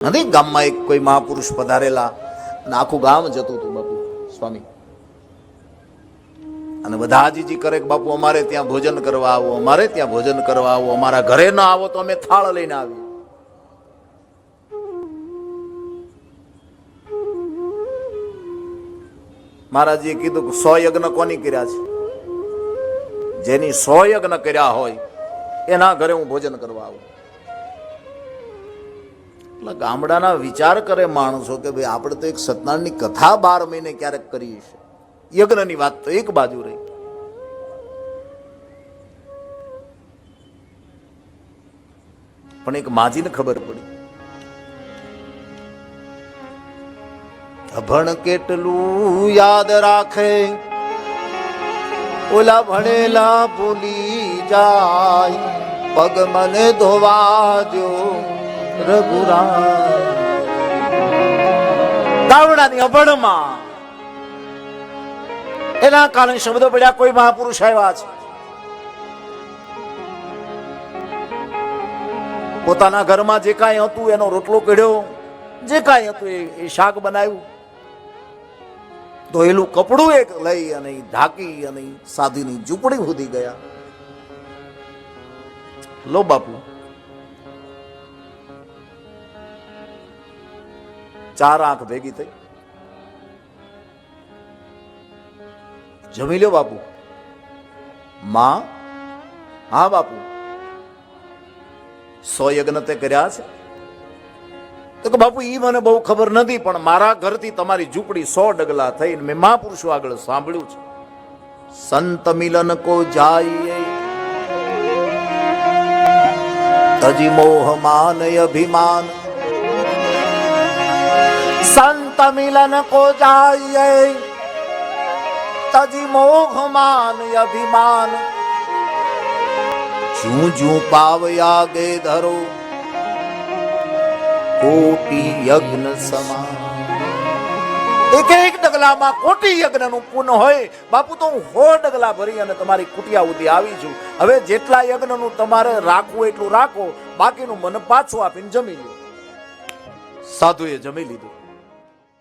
નથી ગામમાં એક કોઈ મહાપુરુષ પધારેલા અને આખું ગામ જતું હતું બાપુ સ્વામી, અને બધા જીજી કરે કે બાપુ અમારે ત્યાં ભોજન કરવા આવો, અમારે ત્યાં ભોજન કરવા આવો, અમારા ઘરે ના આવો તો અમે થાળ લઈને આવીએ. મહારાજે કીધું કે 100 યજ્ઞ કોની કર્યા છે? જેની 100 યજ્ઞ કર્યા હોય એના ઘરે હું ભોજન કરવા આવું. એટલે ગામડાના વિચાર કરે માણસો કે ભાઈ આપણે તો એક સત્યનારાયણની કથા 12 મહિને ક્યારેક કરીએ છીએ, યજ્ઞની વાત તો એક બાજુ રહી. પણ એક માજીને ખબર પડી, અભણ કેટલું યાદ રાખે, ઓલા ભણેલા ભૂલી જાય, પગ મને ધોવા દો રઘુરામ. ગામડાની અભણમાં એના કારણે શબ્દો પડ્યા, કોઈ મહાપુરુષ આવ્યા છે, પોતાના ઘરમાં જે કાંઈ હતું એનો રોટલો કર્યો, જે કાંઈ હતું એ શાક બનાવ્યું, ધોયેલું કપડું એક લઈ અને ઢાંકી અને સાધીની ઝૂંપડી સુધી ગયા. લો બાપુ, 4 આંખ ભેગી થઈ, જમી લ્યો બાપુ. માં, હા બાપુ, 100 યજ્ઞ તે કર્યા છે? તો કે બાપુ ઈ મને બહુ ખબર નથી, પણ મારા ઘરથી તમારી ઝૂંપડી 100 ડગલા થઈ. મેં મહાપુરુષો આગળ સાંભળ્યું છે, સંત મિલન કો જાય તજી મોહ માન અભિમાન, સંત મિલન કો જાય તજી મોહ માન અભિમાન, જું જું પાવયા ગે ધરો કોટી યજ્ઞ સમાન. એક એક ડગલામાં કોટી યજ્ઞનું પુણ્ય હોય. બાપુ તો હું 100 ડગલા ભરી અને તમારી કુટિયા સુધી આવી છું. હવે જેટલા યજ્ઞનું તમારે રાખવું એટલું રાખો, બાકીનું મને પાછું આપીને જમી લો. સાધુએ જમી લીધું.